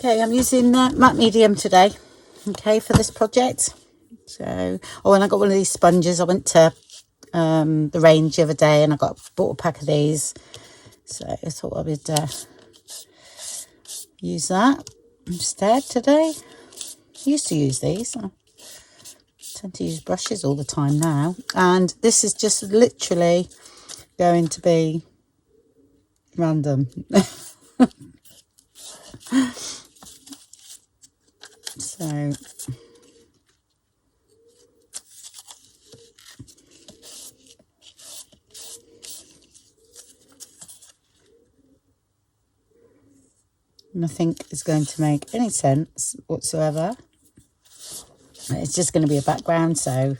Okay, I'm using matte medium today, okay, for this project. So, oh, and I got one of these sponges. I went to the range the other day and I bought a pack of these. So I thought I would use that instead today. I used to use these. I tend to use brushes all the time now. And this is just literally going to be random. So nothing is going to make any sense whatsoever. It's just going to be a background, so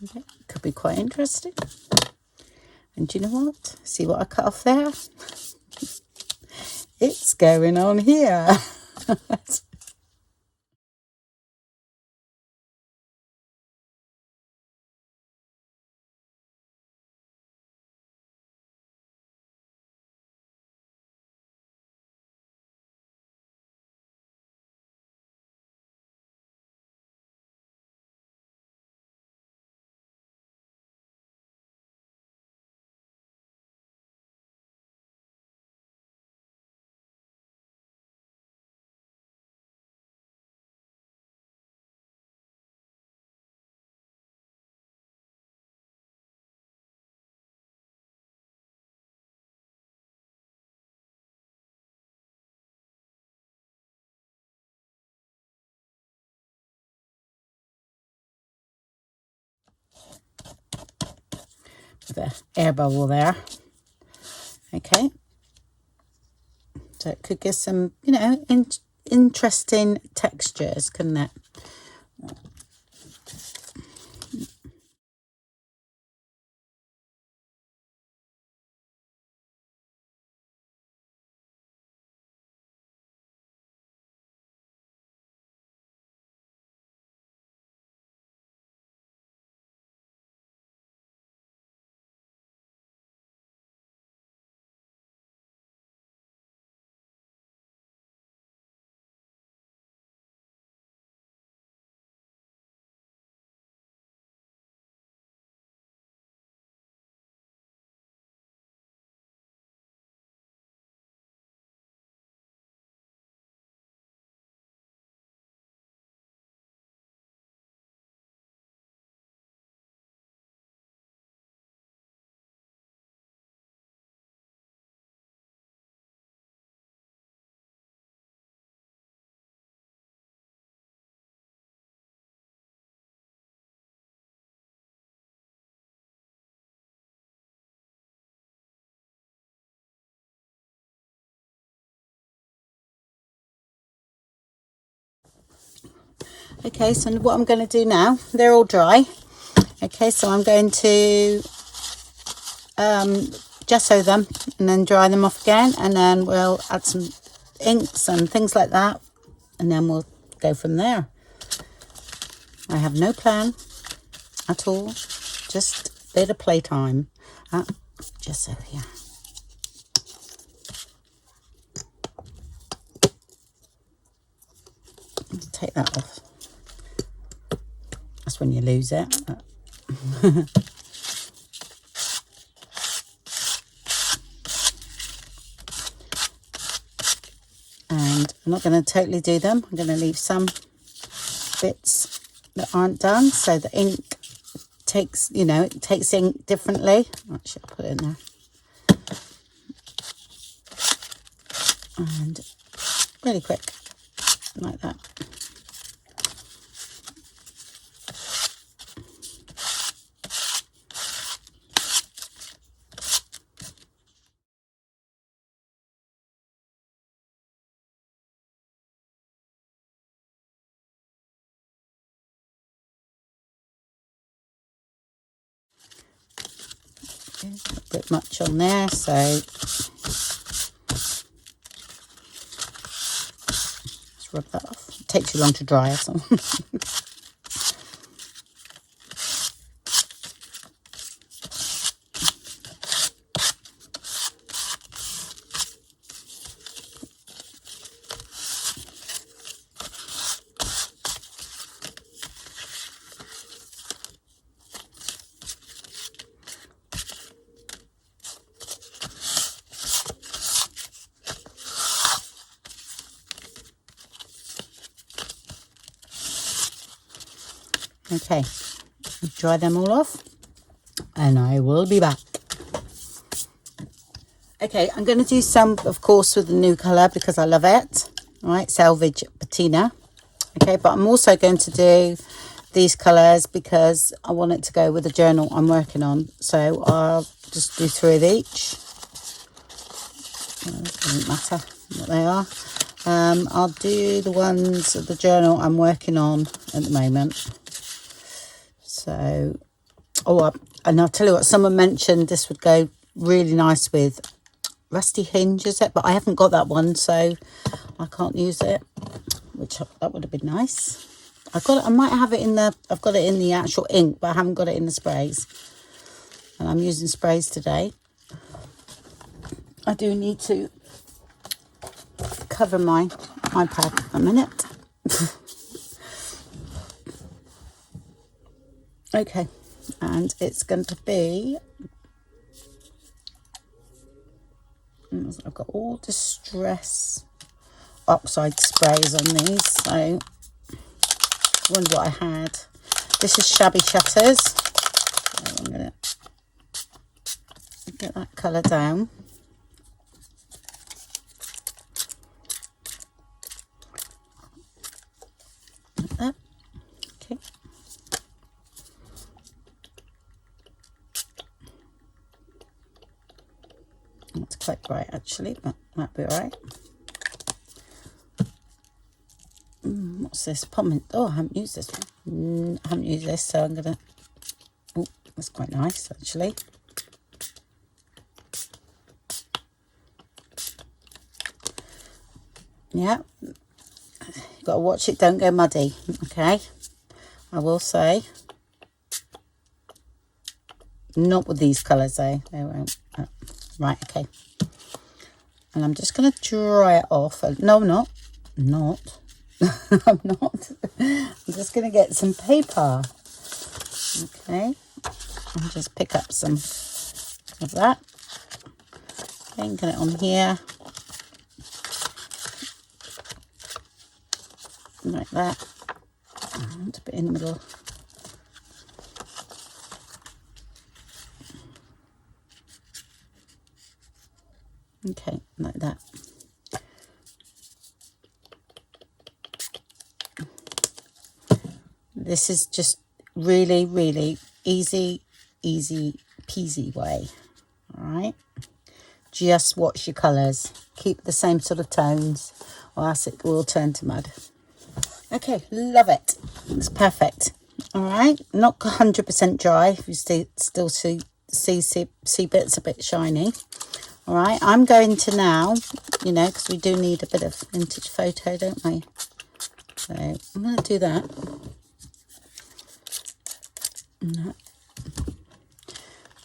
okay, could be quite interesting. And do you know what? See what I cut off there? It's going on here. The air bubble there. Okay. So it could give some, you know, interesting textures, couldn't it? Okay, so what I'm going to do now, they're all dry. Okay, so I'm going to gesso them and then dry them off again, and then we'll add some inks and things like that, and then we'll go from there. I have no plan at all, just a bit of playtime. Gesso here. Take that off. That's when you lose it. And I'm not going to totally do them. I'm going to leave some bits that aren't done, so the ink takes, you know, it takes ink differently. Actually, I'll put it in there. And really quick, like that. A bit much on there, so let's rub that off. It takes too long to dry, so. Okay, dry them all off and I will be back. Okay, I'm going to do some, of course, with the new colour because I love it. All right, Salvage Patina. Okay, but I'm also going to do these colours because I want it to go with the journal I'm working on. So I'll just do 3 of each. It doesn't matter what they are. I'll do the ones of the journal I'm working on at the moment. So, and I'll tell you what, someone mentioned this would go really nice with Rusty Hinge, is it? But I haven't got that one, so I can't use it, which that would have been nice. I might have it in the, I've got it in the actual ink, but I haven't got it in the sprays. And I'm using sprays today. I do need to cover my iPad a minute. Okay, and it's going to be, I've got all Distress Oxide sprays on these, so I wonder what I had. This is Shabby Shutters. So I'm going to get that colour down. Like that. Okay. Not quite right actually, but might be alright. What's this? Pomment. Oh, I haven't used this one. I haven't used this, so I'm gonna. Oh, that's quite nice actually. Yeah, you've got to watch it, don't go muddy. Okay, I will say. Not with these colours though, they won't. Right, okay. And I'm just going to dry it off. No, I'm not. I'm not. I'm just going to get some paper. Okay. And just pick up some of that. Okay, and get it on here. Like that. And put it in the middle. Okay, like that. This is just really, really easy peasy way. All right. Just watch your colours. Keep the same sort of tones or else it will turn to mud. Okay, love it. It's perfect. All right. Not 100% dry. If you still see bits a bit shiny. All right, I'm going to now, you know, because we do need a bit of vintage photo, don't we? So I'm going to do that.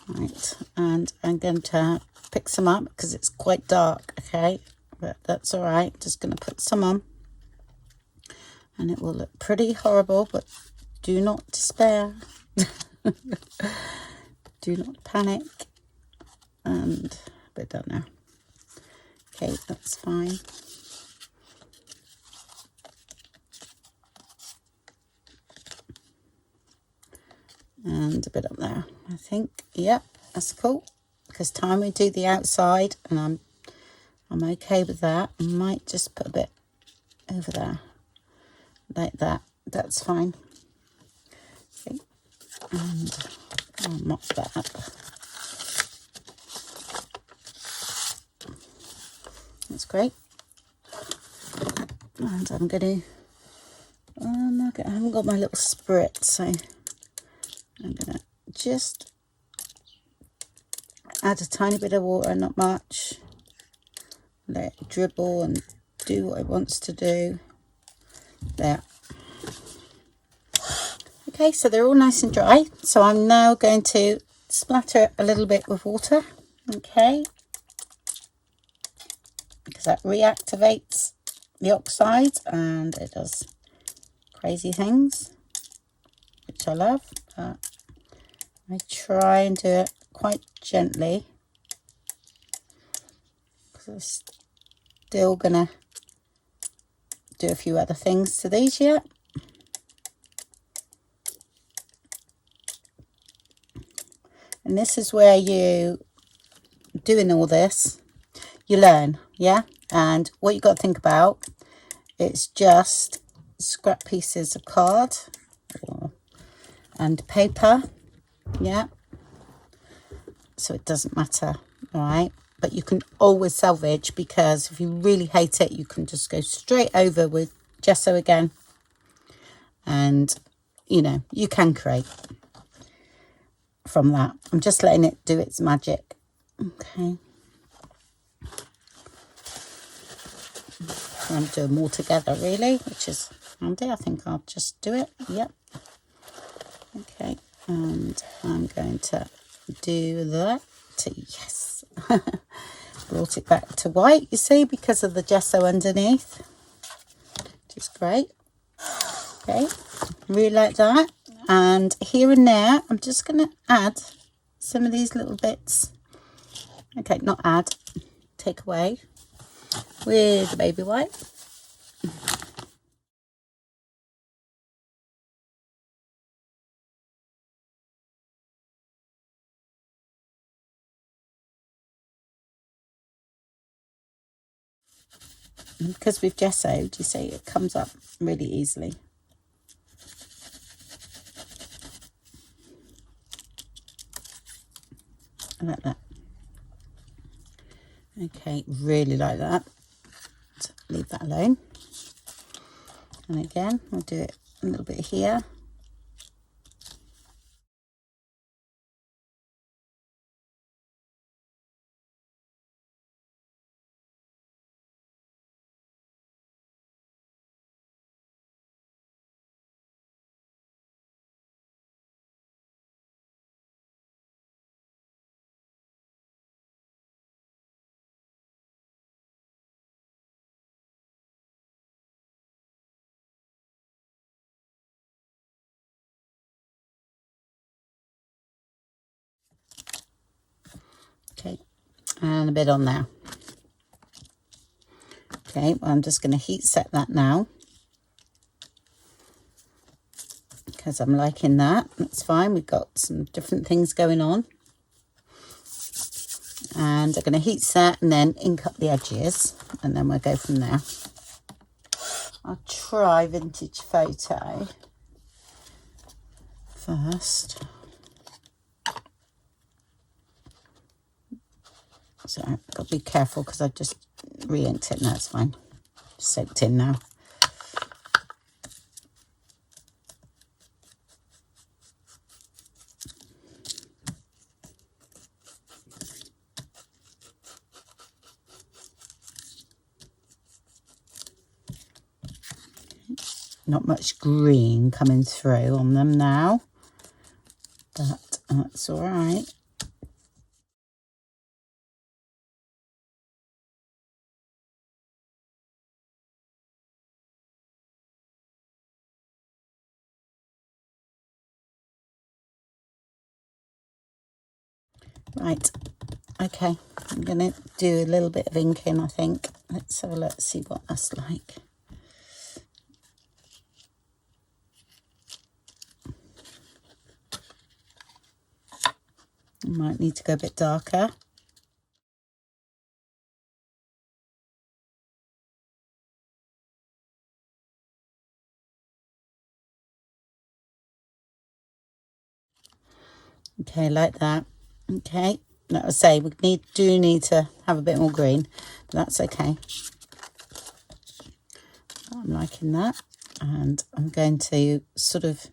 Right, and I'm going to pick some up because it's quite dark, okay? But that's all right. Just going to put some on. And it will look pretty horrible, but do not despair. Do not panic. And a bit done now. Okay, that's fine. And a bit up there, I think. Yep, that's cool. Because time we do the outside, and I'm okay with that. I might just put a bit over there, like that. That's fine. Okay, and I'll mop that up. That's great. And I'm going to, I haven't got my little sprit, so I'm going to just add a tiny bit of water, not much. Let it dribble and do what it wants to do. There. Okay, so they're all nice and dry. So I'm now going to splatter a little bit with water. Okay. Because that reactivates the oxides and it does crazy things, which I love. But I try and do it quite gently because I'm still gonna do a few other things to these yet. And this is where you, doing all this, you learn, yeah? And what you got to think about, it's just scrap pieces of card and paper, yeah? So it doesn't matter, all right? But you can always salvage, because if you really hate it, you can just go straight over with gesso again. And, you know, you can create from that. I'm just letting it do its magic. Okay. I'm doing them all together, really, which is handy. I think I'll just do it. Yep. Okay. And I'm going to do that. Yes. Brought it back to white, you see, because of the gesso underneath, which is great. Okay. Really like that. And here and there, I'm just going to add some of these little bits. Okay, not add, take away with the baby wipe. And because we've gessoed, you see, it comes up really easily. I like that. Okay, really like that. So leave that alone. And again, I'll do it a little bit here. Okay, and a bit on there. Okay, well, I'm just going to heat set that now, because I'm liking that. That's fine. We've got some different things going on. And I'm going to heat set and then ink up the edges, and then we'll go from there. I'll try vintage photo first. So I've got to be careful because I just re-inked it. No, it's fine. Soaked in now. Not much green coming through on them now, but that's all right. Right, okay, I'm going to do a little bit of inking, I think. Let's have a look, see what that's like. I might need to go a bit darker. Okay, like that. Okay, like I say, we do need to have a bit more green, but that's okay. I'm liking that, and I'm going to sort of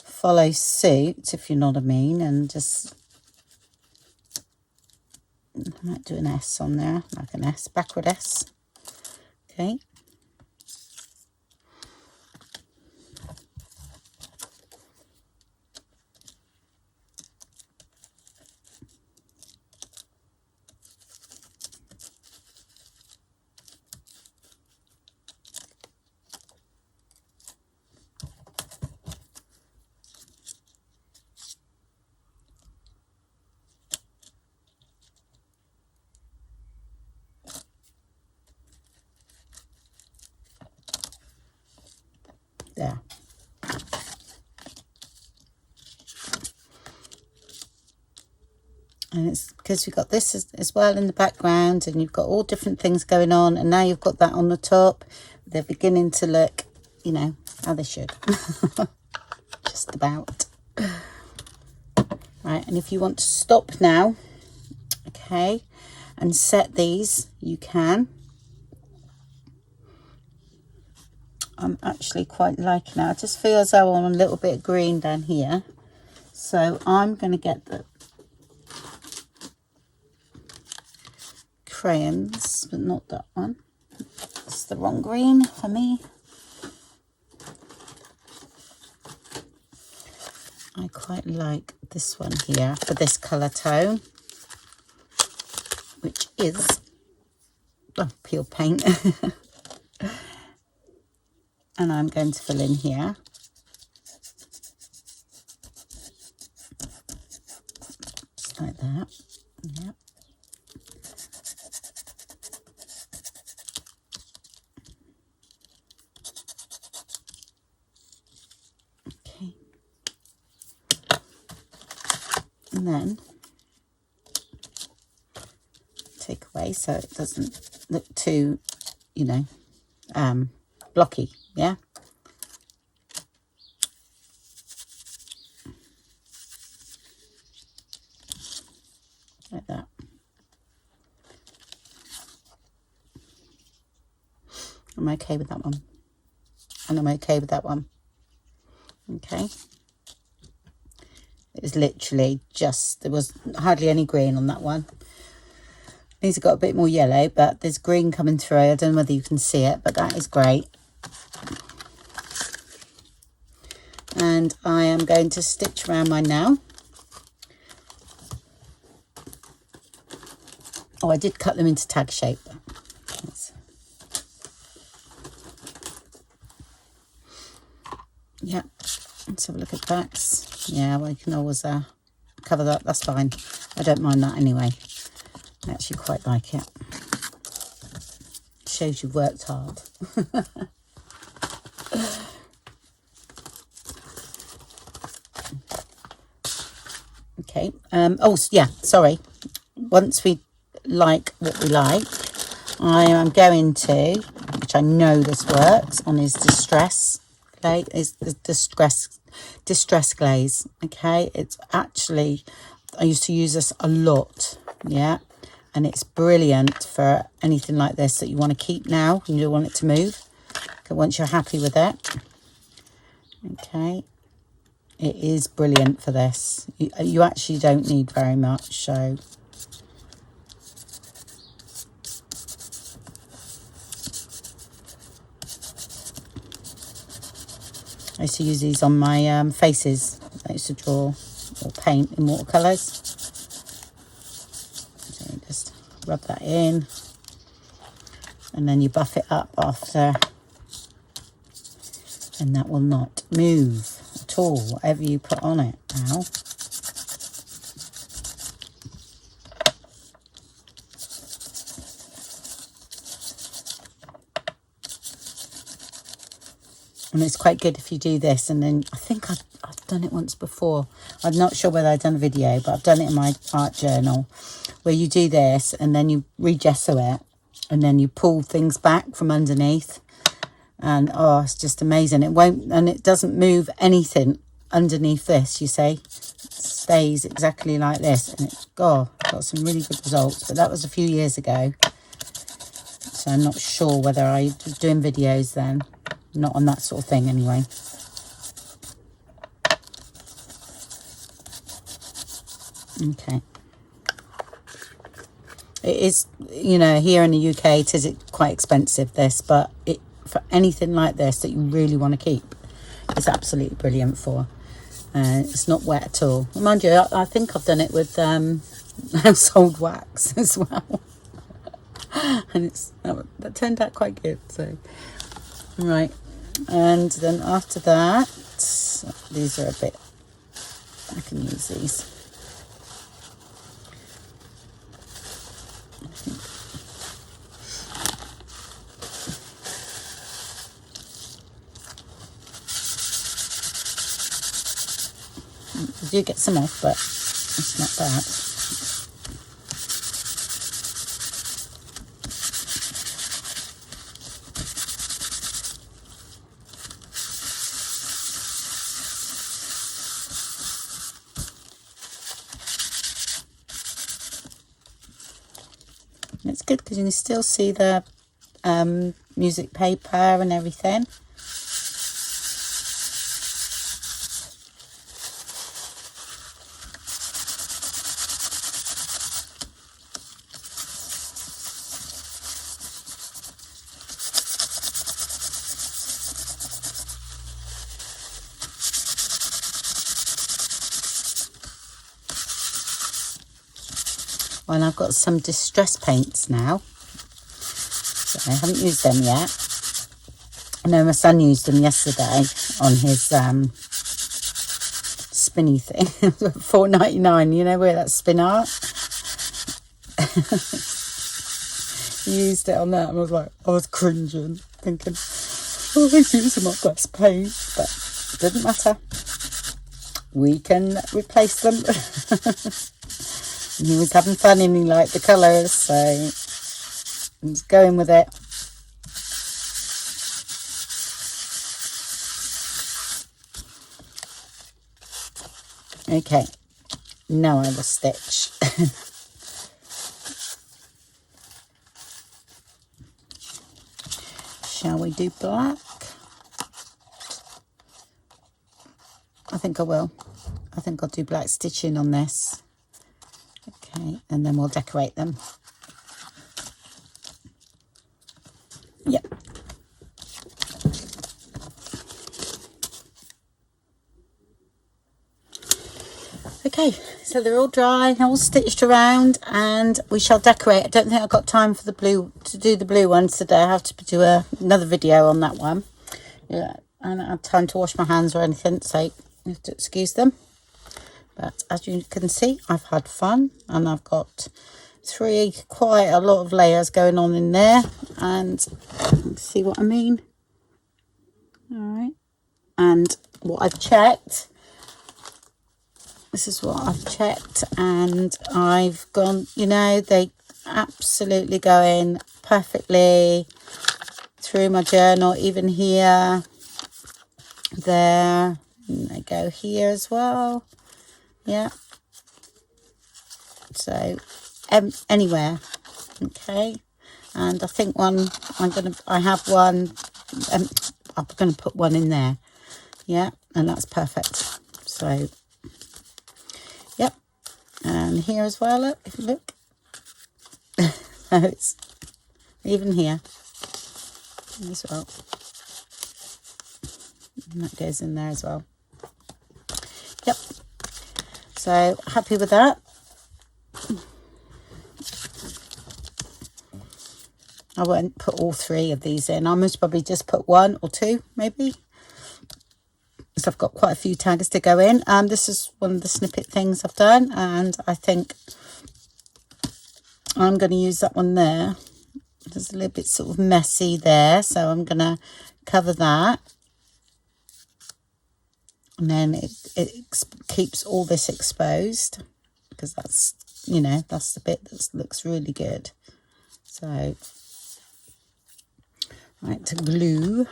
follow suit, if you know what I mean, and just I might do an S on there, like an S, backward S. Okay. There. And it's because we've got this as well in the background, and you've got all different things going on, and now you've got that on the top. They're beginning to look, you know, how they should. Just about. Right, and if you want to stop now, okay, and set these, you can. I'm actually quite liking it. I just feel as though I want a little bit of green down here. So I'm going to get the crayons, but not that one. It's the wrong green for me. I quite like this one here for this colour tone, which is peel paint. And I'm going to fill in here. Just like that. Yep. Okay. And then take away so it doesn't look too, you know, blocky. Yeah. Like that. I'm okay with that one. And I'm okay with that one. Okay. It was literally just, there was hardly any green on that one. These have got a bit more yellow, but there's green coming through. I don't know whether you can see it, but that is great. And I am going to stitch around mine now. Oh, I did cut them into tag shape. Yeah, let's have a look at backs. Yeah, well, you can always cover that. That's fine. I don't mind that anyway. I actually quite like it. Shows you've worked hard. Okay. Oh, yeah, sorry. Once we like what we like, I am going to, which I know this works, on his distress glaze, is the distress glaze. Okay, it's actually, I used to use this a lot. Yeah, and it's brilliant for anything like this that you want to keep now and you don't want it to move. Okay, once you're happy with it. Okay, it is brilliant for this. You actually don't need very much, so I used to use these on my faces. I used to draw or paint in watercolours. So just rub that in, and then you buff it up after, and that will not move at all, whatever you put on it now. And it's quite good if you do this, and then I think I've done it once before. I'm not sure whether I've done a video, but I've done it in my art journal, where you do this and then you re-gesso it, and then you pull things back from underneath, and oh, it's just amazing. It won't, and it doesn't move anything underneath this, you see. It stays exactly like this, and it's got some really good results, but that was a few years ago, so I'm not sure whether I was doing videos then. Not on that sort of thing anyway. Okay. It is, you know, here in the UK it is quite expensive, this, but it, for anything like this that you really want to keep, it's absolutely brilliant for. It's not wet at all. Mind you, I think I've done it with household wax as well. And that turned out quite good. So, right. And then after that, these are a bit, I can use these. I do get some off, but it's not bad. It's good because you can still see the music paper and everything. And I've got some distress paints now, so I haven't used them yet. I know my son used them yesterday on his spinny thing. $4.99, you know, where that spin art. He used it on that, and I was cringing, thinking, oh, he's using my best paint, but it didn't matter. We can replace them. And he was having fun and he liked the colours, so he was going with it. Okay, now I will stitch. Shall we do black? I think I will. I think I'll do black stitching on this. Okay, and then we'll decorate them. Yep. Okay, so they're all dry, all stitched around, and we shall decorate. I don't think I've got time for the blue, to do the blue ones today. I have to do another video on that one. Yeah, I don't have time to wash my hands or anything, so you have to excuse them. But as you can see, I've had fun, and I've got quite a lot of layers going on in there, and see what I mean. All right, and what I've checked, this is what I've checked, and I've gone, you know, they absolutely go in perfectly through my journal, even here, there, and they go here as well. Yeah, so anywhere. Okay, and I think I have one, I'm gonna put one in there. Yeah, and that's perfect. So yep, and here as well, look, if you look. It's even here as well, and that goes in there as well. Yep, so happy with that. I won't put all three of these in. I must probably just put one or two, maybe. So I've got quite a few tags to go in. This is one of the snippet things I've done, and I think I'm going to use that one there. It's a little bit sort of messy there, so I'm going to cover that. And then it keeps all this exposed, because that's, you know, that's the bit that looks really good. So, right, to glue,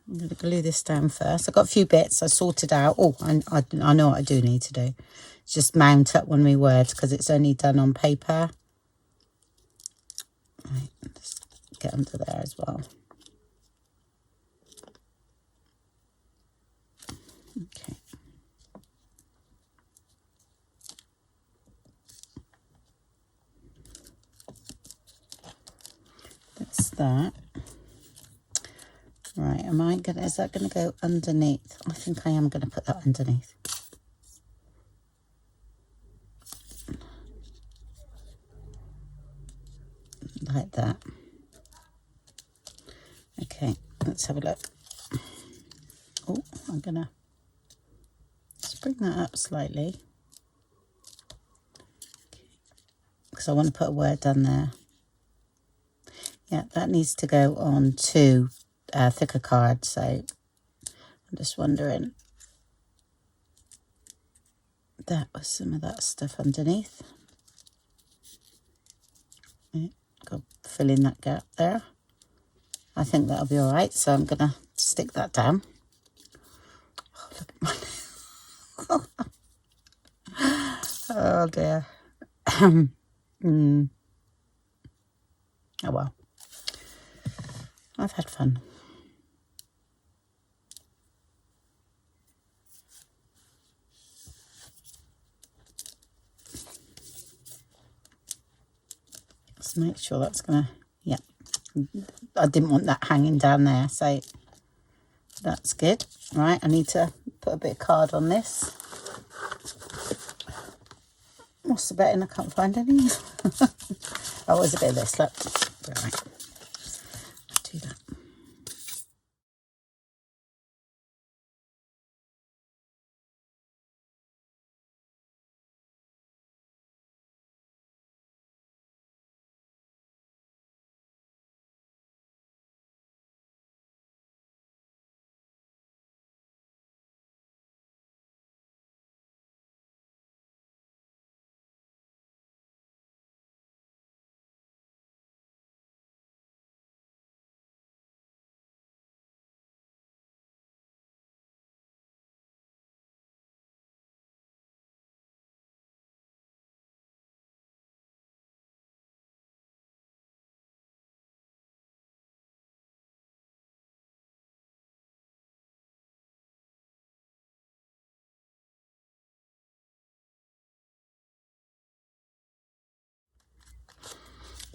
I'm going to glue this down first. I've got a few bits I sorted out. Oh, I know what I do need to do. It's just mount up one of my words, because it's only done on paper. Right, just get under there as well. Okay. that. Right, is that gonna go underneath? I think I am gonna put that underneath. Like that. Okay, let's have a look. Oh, I'm gonna just bring that up slightly. Because I want to put a word down there. Yeah, that needs to go on to thicker card, so I'm just wondering. That was some of that stuff underneath. Yeah, got to fill in that gap there. I think that'll be all right, so I'm going to stick that down. Oh, look at my... Oh, dear. Oh, well. I've had fun. Let's make sure that's going to... Yeah. I didn't want that hanging down there, so that's good. Right, I need to put a bit of card on this. What's the betting? I can't find any. Oh, there's a bit of this. Look. Right. Do that.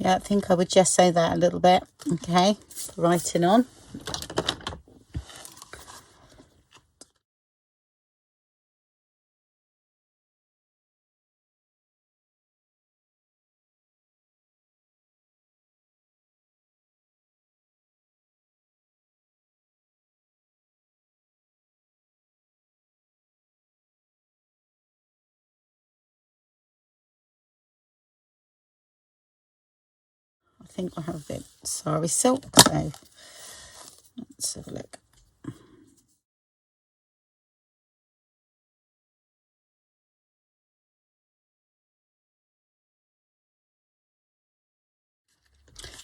Yeah, I think I would just say that a little bit. Okay, writing on. I think I have a bit sorry silk, so let's have a look.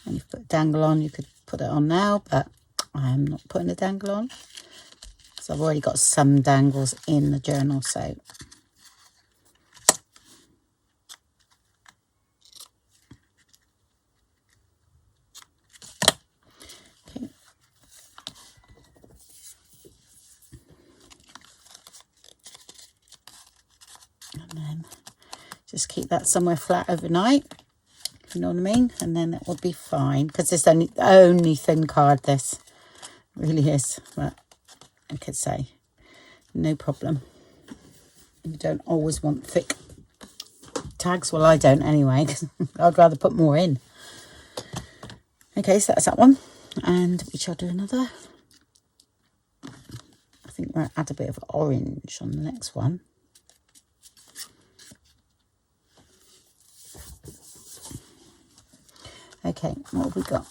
And you've put a dangle on, you could put it on now, but I'm not putting a dangle on because I've already got some dangles in the journal, so okay. And then just keep that somewhere flat overnight, you know what I mean, and then it will be fine because it's only thin card, this really is, but I could say no problem. You don't always want thick tags. Well, I don't anyway, because I'd rather put more in. Okay, so that's that one, and we shall do another. I think we'll add a bit of orange on the next one. Okay, what have we got?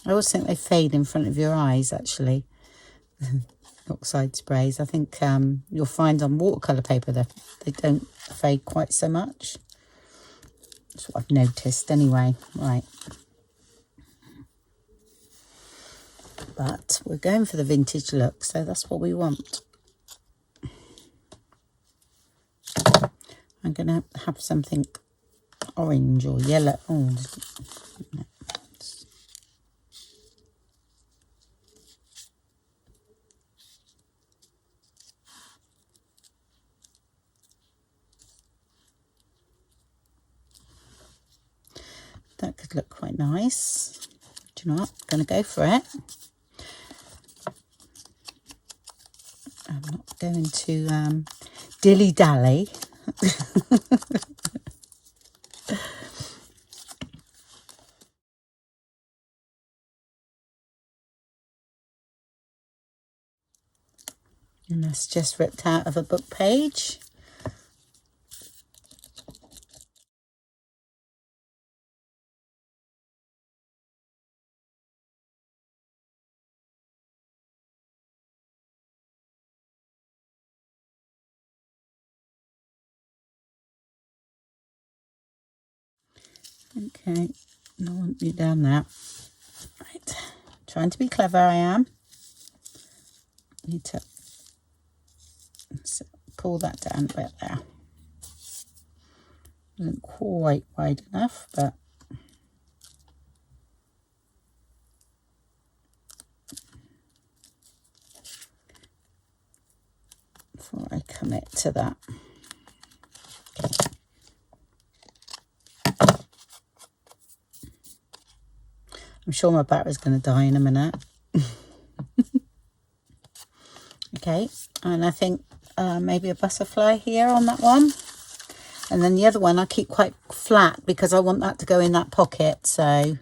I always think they fade in front of your eyes, actually. Oxide sprays. I think you'll find on watercolour paper that they don't fade quite so much. That's what I've noticed anyway. Right. But we're going for the vintage look, so that's what we want. I'm going to have something orange or yellow. Oh, no. That could look quite nice. Do you know what? I'm going to go for it. I'm not going to dilly-dally. And that's just ripped out of a book page. Okay, I want you down there. Right, trying to be clever, I am. Need to pull that down a bit there. Isn't quite wide enough, but before I commit to that. I'm sure my battery's going to die in a minute. Okay, and I think maybe a butterfly here on that one. And then the other one I keep quite flat because I want that to go in that pocket. So,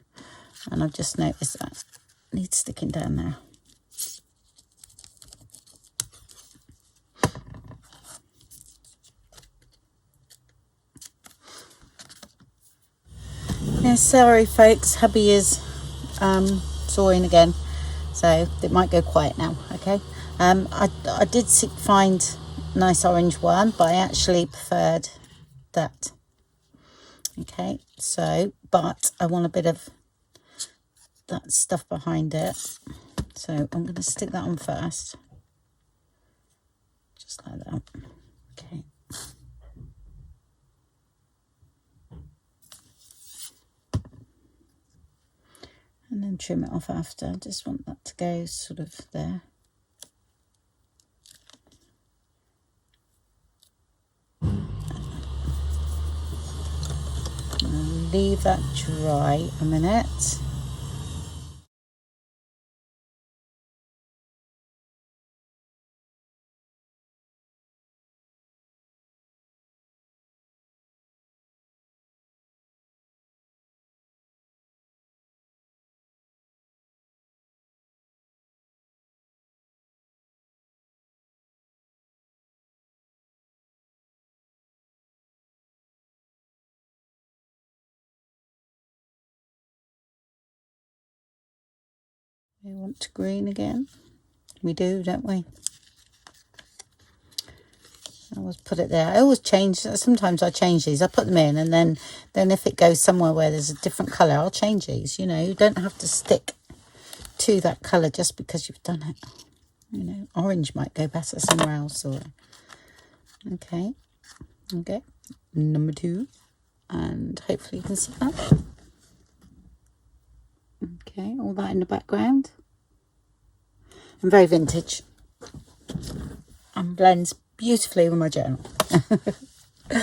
and I've just noticed that needs sticking down there. Yeah, sorry folks, hubby is sawing again, so it might go quiet now. Okay, I did find a nice orange one, but I actually preferred that. Okay, so but I want a bit of that stuff behind it, so I'm going to stick that on first, just like that. Okay. And then trim it off after. I just want that to go sort of there. And leave that dry a minute. We want to green again. We do, don't we? I always put it there. I always change. Sometimes I change these. I put them in, and then if it goes somewhere where there's a different colour, I'll change these. You know, you don't have to stick to that colour just because you've done it. You know, orange might go better somewhere else. Or okay, number 2, and hopefully you can see that. Okay, all that in the background. And very vintage. And blends beautifully with my journal. I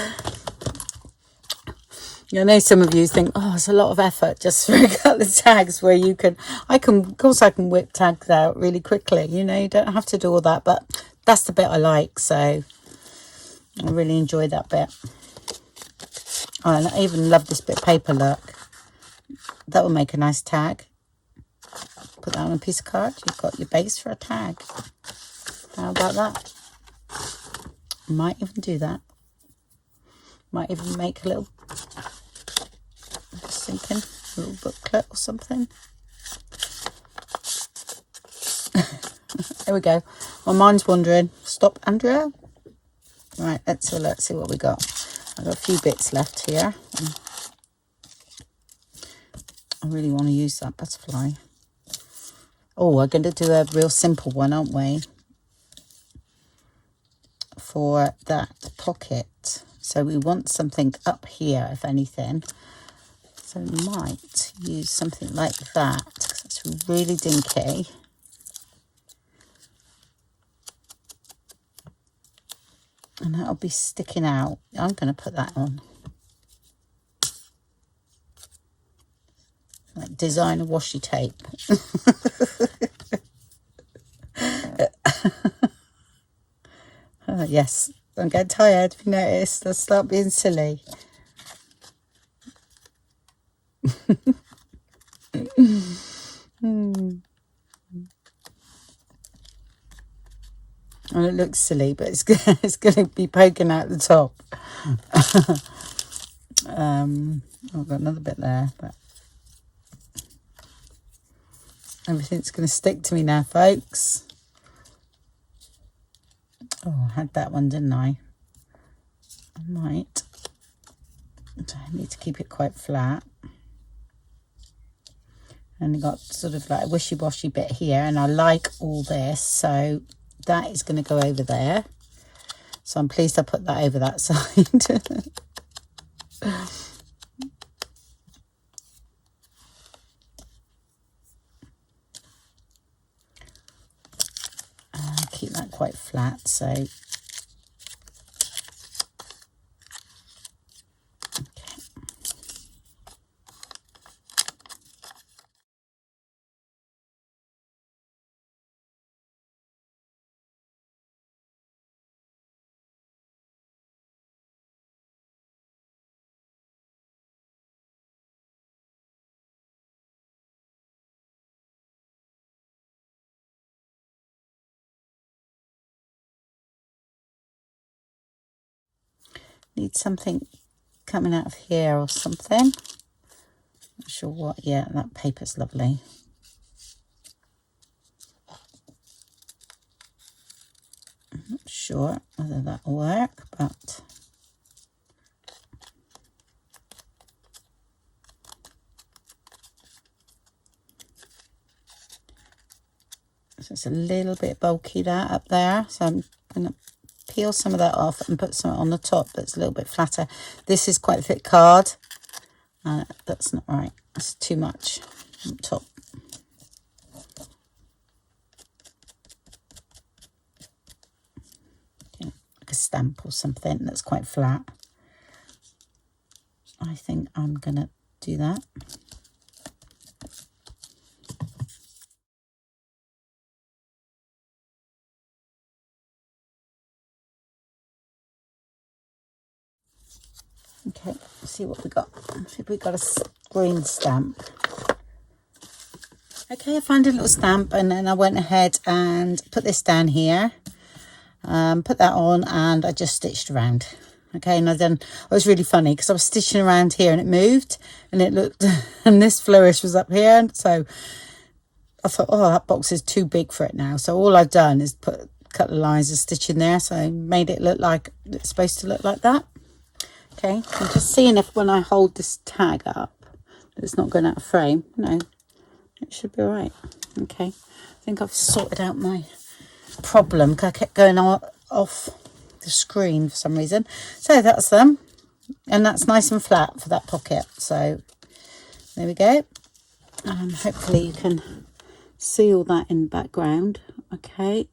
know some of you think, oh, it's a lot of effort just for a couple of tags where you can, of course I can whip tags out really quickly. You know, you don't have to do all that, but that's the bit I like. So I really enjoy that bit. Oh, and I even love this bit of paper, look. That will make a nice tag. Put that on a piece of card. You've got your base for a tag. How about that? Might even do that. Might even make a little, I'm just thinking, a little booklet or something. There we go. My mind's wandering. Stop, Andrea. Right, let's see what we got. I've got a few bits left here. I really want to use that butterfly. Oh, we're going to do a real simple one, aren't we? For that pocket. So we want something up here, if anything. So we might use something like that, because it's really dinky. And that'll be sticking out. I'm going to put that on. Like designer washi tape. Oh, yes, I'm getting tired, if you noticed. I'll start being silly. And it looks silly, but it's going to be poking out the top. I've got another bit there, but everything's going to stick to me now, folks. Oh, I had that one, didn't I? I might. I need to keep it quite flat. And I got sort of like a wishy-washy bit here, and I like all this, so that is going to go over there. So I'm pleased I put that over that side. Keep that quite flat, so okay. Need something coming out of here or something. Not sure what. Yeah, that paper's lovely. I'm not sure whether that'll work, but so it's a little bit bulky, that up there. So I'm going to peel some of that off and put some on the top that's a little bit flatter. This is quite a thick card. That's not right. That's too much on top. Yeah, like a stamp or something that's quite flat. I think I'm going to do that. Okay, let's see what we got. See if we got a green stamp. Okay, I found a little stamp, and then I went ahead and put this down here. Put that on, and I just stitched around. Okay, and it was really funny because I was stitching around here and it moved, and it looked, and this flourish was up here. So I thought, oh, that box is too big for it now. So all I've done is put a couple of lines of stitch in there. So I made it look like it's supposed to look like that. Okay, I'm just seeing if when I hold this tag up, it's not going out of frame. No, it should be all right. Okay, I think I've sorted out my problem because I kept going off the screen for some reason. So that's them, and that's nice and flat for that pocket. So there we go. Hopefully you can see all that in the background. Okay,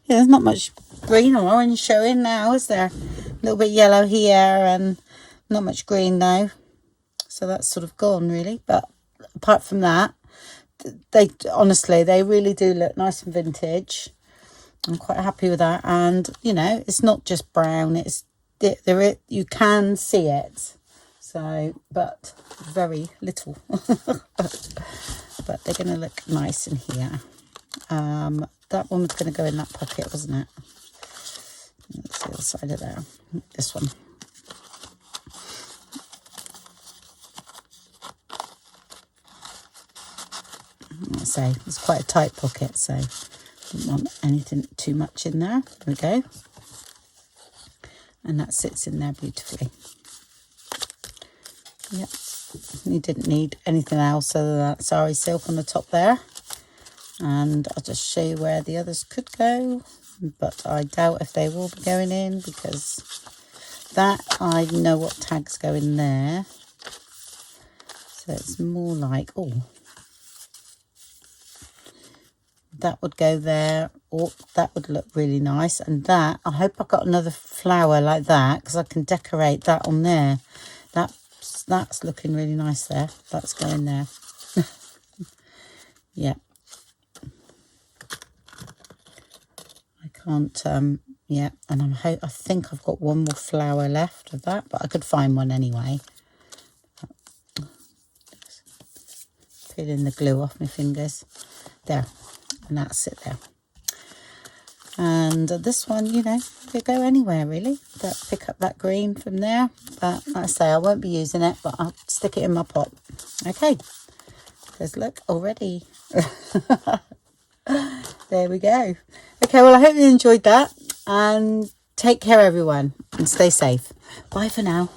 yeah, there's not much green or orange showing now, is there? A little bit yellow here and not much green now, so that's sort of gone really. But apart from that, they honestly, they really do look nice and vintage. I'm quite happy with that. And you know, it's not just brown, it's there, you can see it, so, but very little. But they're going to look nice in here. That one was going to go in that pocket, wasn't it? Let's see the other side of there. This one. Like I say, it's quite a tight pocket, so didn't want anything too much in there. There we go. And that sits in there beautifully. Yep. You didn't need anything else other than that sari silk on the top there. And I'll just show you where the others could go, but I doubt if they will be going in, because that I know what tags go in there. So it's more like, oh, that would go there, or that would look really nice. And that, I hope I got another flower like that, because I can decorate that on there. That's looking really nice there. That's going there. Yeah. I can't, yeah. And I think I've got one more flower left of that, but I could find one anyway. Peeling the glue off my fingers. There. And that's it there. And this one, you know, could go anywhere really. Pick up that green from there. But like I say, I won't be using it, but I'll stick it in my pot. Okay. Because look, already. There we go. Okay, well, I hope you enjoyed that. And take care, everyone. And stay safe. Bye for now.